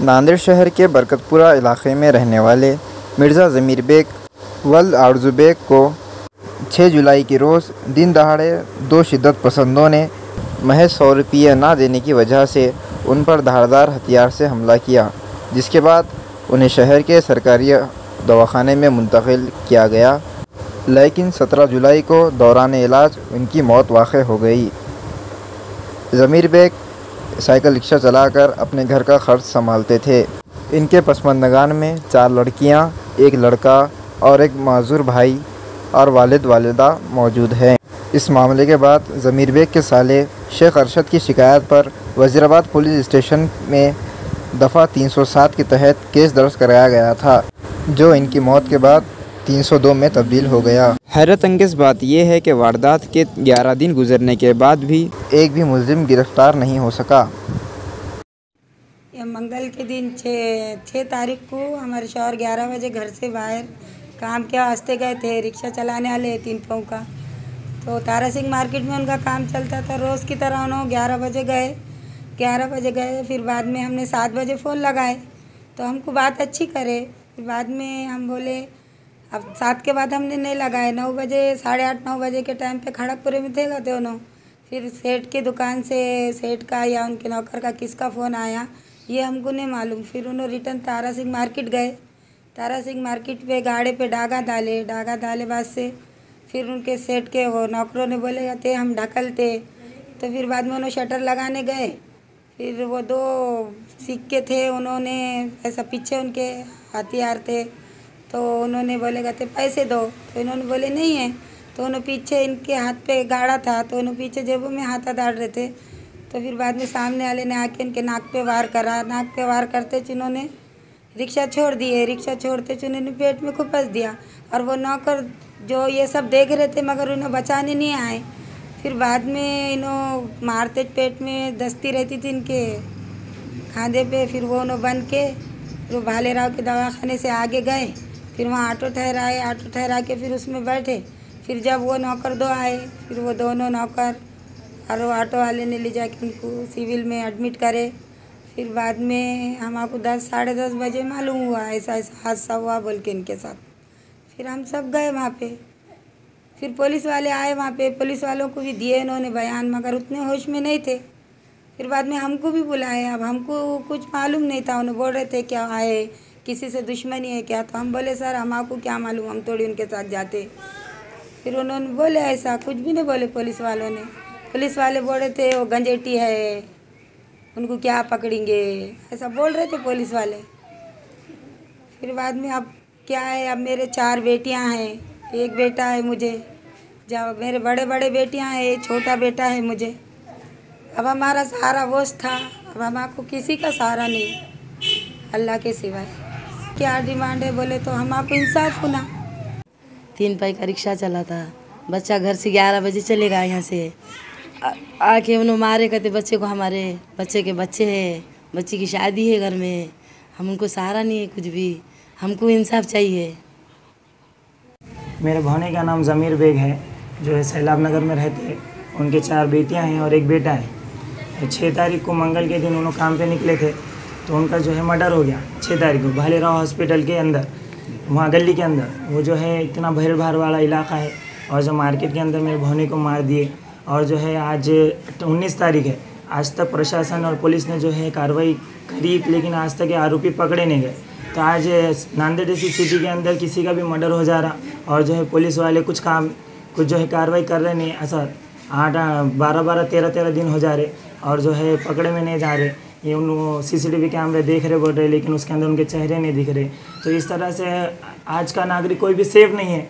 नांदेड़ शहर के बरकतपुरा इलाके में रहने वाले मिर्ज़ा ज़मीर बेग वल्द आरज़ू बेग को 6 जुलाई की रोज़ दिन दहाड़े दो शिद्दत पसंदों ने महज 100 रुपये ना देने की वजह से उन पर धारदार हथियार से हमला किया, जिसके बाद उन्हें शहर के सरकारी दवाखाने में मुंतकिल किया गया, लेकिन 17 जुलाई को दौरान इलाज उनकी मौत वाक़ई हो गई। ज़मीर बेग साइकिल रिक्शा चलाकर अपने घर का खर्च संभालते थे। इनके पसमानदगान में 4 लड़कियां, 1 लड़का और एक माजूर भाई और वालिद वालिदा मौजूद हैं। इस मामले के बाद ज़मीर बेग के साले शेख अरशद की शिकायत पर वज़ीराबाद पुलिस स्टेशन में दफ़ा 307 के तहत केस दर्ज कराया गया था, जो इनकी मौत के बाद 302 में तब्दील हो गया। हैरत अंगेज़ बात यह है कि वारदात के 11 दिन गुजरने के बाद भी एक भी मुलजिम गिरफ्तार नहीं हो सका। ये मंगल के दिन 6 तारीख को हमारे शौहर 11 बजे घर से बाहर काम के वास्ते गए थे। रिक्शा चलाने वाले 3 पाँव का, तो तारा सिंह मार्केट में उनका काम चलता था। रोज़ की तरह उन्होंने 11 बजे गए। फिर बाद में हमने 7 बजे फ़ोन लगाए तो हमको बात अच्छी करे। फिर बाद में हम बोले, अब 7 के बाद हमने नहीं लगाए। 9 बजे 8:30 9 बजे के टाइम पे खड़गपुरे में थे उन्होंने। फिर सेठ की दुकान से सेठ का या उनके नौकर का किसका फ़ोन आया ये हमको नहीं मालूम। फिर उन्होंने रिटर्न तारा सिंह मार्केट गए। तारा सिंह मार्केट पे गाड़े पे डागा डाले बाद से फिर उनके सेठ के वो नौकरों ने बोले जाते हम ढकलते। तो फिर बाद में उन्होंने शटर लगाने गए। फिर वो 2 सिक्के थे, उन्होंने ऐसा पीछे उनके हथियार थे, तो उन्होंने बोले कहते पैसे दो। तो इन्होंने बोले नहीं है। तो उन्होंने पीछे इनके हाथ पे गाड़ा था, तो उन्होंने पीछे जेबों में हाथ डाल रहे थे। तो फिर बाद में सामने वाले ने आके इनके नाक पे वार करा। नाक पे वार करते जिन्होंने रिक्शा छोड़ दिए। रिक्शा छोड़ते उन्होंने पेट में खुपस दिया। और वो नौकर जो ये सब देख रहे थे मगर उन्हें बचाने नहीं आए। फिर बाद में इन्हों मारते पेट में दस्ती रहती थी इनके खांधे पे। फिर वो उन्होंने बन के वो भाले राव के दवाखाने से आगे गए। फिर वहाँ ऑटो ठहरा के फिर उसमें बैठे। फिर जब वो नौकर 2 आए, फिर वो दोनों नौकर और वो ऑटो वाले ने ले जाके उनको सिविल में एडमिट करे। फिर बाद में हमको 10 साढ़े 10 बजे मालूम हुआ ऐसा हादसा हुआ बोल के इनके साथ। फिर हम सब गए वहाँ पे। फिर पुलिस वाले आए वहाँ पे। पुलिस वालों को भी दिए इन्होंने बयान, मगर उतने होश में नहीं थे। फिर बाद में हमको भी बुलाए। अब हमको कुछ मालूम नहीं था। उन्हें बोल रहे थे क्या आए किसी से दुश्मनी है क्या। तो हम बोले सर हमको क्या मालूम, हम थोड़ी उनके साथ जाते। फिर उन्होंने बोले ऐसा कुछ भी नहीं बोले पुलिस वालों ने। पुलिस वाले बोल रहे थे वो गंजेटी है, उनको क्या पकड़ेंगे, ऐसा बोल रहे थे पुलिस वाले। फिर बाद में अब क्या है, अब मेरे 4 बेटियां हैं, 1 बेटा है मुझे। जब मेरे बड़े बेटियां हैं, एक छोटा बेटा है मुझे। अब हमारा सहारा वो था, अब हमको किसी का सहारा नहीं अल्लाह के सिवाय। क्या डिमांड है बोले तो हमको इंसाफ होना। 3 पाई का रिक्शा चला था। बच्चा घर से 11 बजे चलेगा यहाँ से आके उन्होंने मारे कहते बच्चे को, हमारे बच्चे के बच्चे हैं, बच्चे की शादी है घर में, हम उनको सहारा नहीं है कुछ भी, हमको इंसाफ चाहिए। मेरे भाने का नाम ज़मीर बेग है, जो है सैलाब नगर में रहते हैं। उनके 4 बेटियां हैं और 1 बेटा है। 6 तारीख को मंगल के दिन उन्होंने काम पे निकले थे, तो उनका जो है मर्डर हो गया 6 तारीख को भालेराव हॉस्पिटल के अंदर, वहाँ गली के अंदर। वो जो है इतना भीड़ भाड़ वाला इलाका है, और जो मार्केट के अंदर मेरे भाने को मार दिए। और जो है आज 19 तारीख है, आज तक प्रशासन और पुलिस ने जो है कार्रवाई करी, लेकिन आज तक ये आरोपी पकड़े नहीं गए। तो आज नांदेड़ सिटी के अंदर किसी का भी मर्डर हो जा रहा, और जो है पुलिस वाले कुछ जो है कार्रवाई कर रहे नहीं। ऐसा 12 13 दिन हो जा रहे, और जो है पकड़े में नहीं जा रहे। ये उन CCTV कैमरे देख रहे बोल रहे, लेकिन उसके अंदर उनके चेहरे नहीं दिख रहे। तो इस तरह से आज का नागरिक कोई भी सेफ नहीं है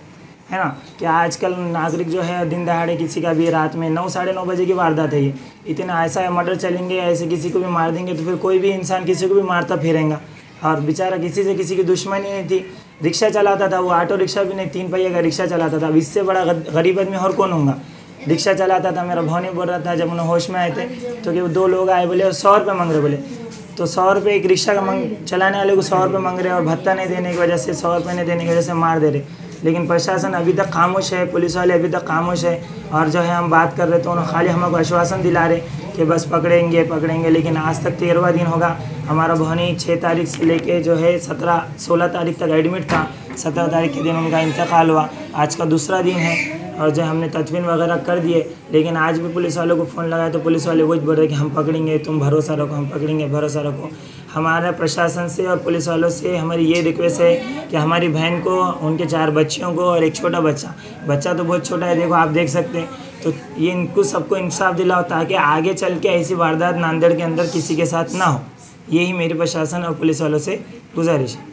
ना। कि आजकल नागरिक जो है दिन दहाड़े किसी का भी रात में 9 साढ़े 9 बजे की वारदात है। ये इतना ऐसा मर्डर चलेंगे, ऐसे किसी को भी मार देंगे, तो फिर कोई भी इंसान किसी को भी मारता फिरेगा। और बेचारा किसी से किसी की दुश्मनी नहीं थी। रिक्शा चलाता था वो, ऑटो रिक्शा भी नहीं, 3 पहिए का रिक्शा चलाता था। अब इससे बड़ा गरीब आदमी और कौन होगा। रिक्शा चलाता था। मेरा भाने बोल रहा था जब उन्हें होश में आए थे, तो कि वो 2 लोग आए, बोले 100 रुपये मांग रहे। बोले तो 100 रुपये एक रिक्शा का चलाने वाले को 100 रुपये मांग रहे, और भत्ता नहीं देने की वजह से 100 रुपये नहीं देने की वजह से मार दे रहे। लेकिन प्रशासन अभी तक खामोश है, पुलिस वाले अभी तक खामोश है। और जो है हम बात कर रहे तो उन्होंने खाली हमको आश्वासन दिला रहे कि बस पकड़ेंगे पकड़ेंगे, लेकिन आज तक 13वां दिन होगा। हमारा बहनी 6 तारीख से लेके जो है 16 तारीख तक एडमिट था। 17 तारीख के दिन उनका इंतकाल हुआ। आज का दूसरा दिन है और जो हमने तदफीन वगैरह कर दिए, लेकिन आज भी पुलिस वालों को फ़ोन लगाया तो पुलिस वाले वही बोल रहे कि हम पकड़ेंगे, तुम भरोसा रखो, हम पकड़ेंगे, भरोसा रखो। हमारा प्रशासन से और पुलिस वालों से हमारी ये रिक्वेस्ट है कि हमारी बहन को, उनके 4 बच्चियों को और एक छोटा बच्चा तो बहुत छोटा है, देखो आप देख सकते हैं, तो ये इनको सबको इंसाफ दिलाओ ताकि आगे चल के ऐसी वारदात नांदेड़ के अंदर किसी के साथ ना हो। यही मेरी प्रशासन और पुलिस वालों से गुजारिश है।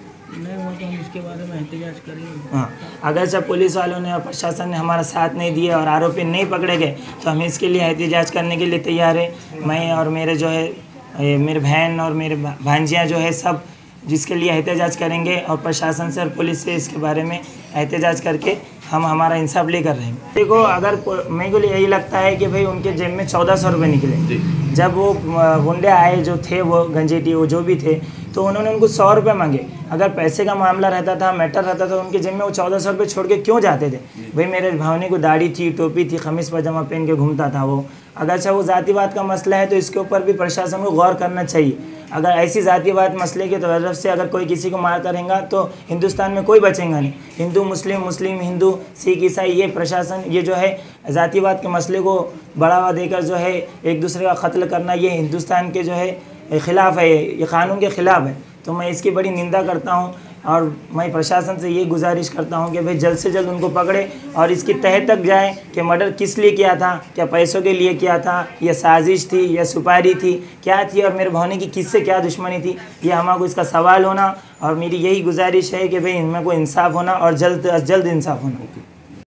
इसके बारे में एहतजाज करेंगे। हाँ, अगर जब पुलिस वालों ने और प्रशासन ने हमारा साथ नहीं दिया और आरोपी नहीं पकड़े गए तो हम इसके लिए एहतजाज करने के लिए तैयार है। मैं और मेरे जो है मेरे बहन और मेरे भांजियाँ जो है सब जिसके लिए एहतजाज करेंगे और प्रशासन से और पुलिस से इसके बारे में एहतजाज करके हम हमारा इंसाफ लेकर रहेंगे। देखो, अगर मेरे को यही लगता है कि भाई उनके जेब में 1400 रुपये निकले। जब वो गुंडे आए जो थे, वो गंजेटी वो जो भी थे, तो उन्होंने उनको 100 रुपये मांगे। अगर पैसे का मामला रहता था, मैटर रहता था, उनके जेब में वो 1400 रुपये छोड़ के क्यों जाते थे? भाई मेरे भावनी को दाढ़ी थी, टोपी थी, खमीस पजामा पहन के घूमता था वो। अगर वो जातिवाद का मसला है तो इसके ऊपर भी प्रशासन को गौर करना चाहिए। अगर ऐसी जातिवाद मसले की तरफ से अगर कोई किसी को मार करेगा तो हिंदुस्तान में कोई बचेगा नहीं। हिंदू मुस्लिम हिंदू सिख ईसाई, ये प्रशासन ये जो है जातिवाद के मसले को बढ़ावा देकर जो है एक दूसरे का कत्ल करना, ये हिंदुस्तान के जो है ख़िलाफ़ है, ये कानून के ख़िलाफ़ है। तो मैं इसकी बड़ी निंदा करता हूँ और मैं प्रशासन से ये गुजारिश करता हूँ कि भाई जल्द से जल्द उनको पकड़े और इसकी तह तक जाए कि मर्डर किस लिए किया था, क्या पैसों के लिए किया था, या साजिश थी, या सुपारी थी, क्या थी, और मेरे भावने की किससे क्या दुश्मनी थी, ये हमारे को इसका सवाल होना। और मेरी यही गुजारिश है कि भाई इनमें को इंसाफ होना और जल्द अज जल्द इंसाफ होना।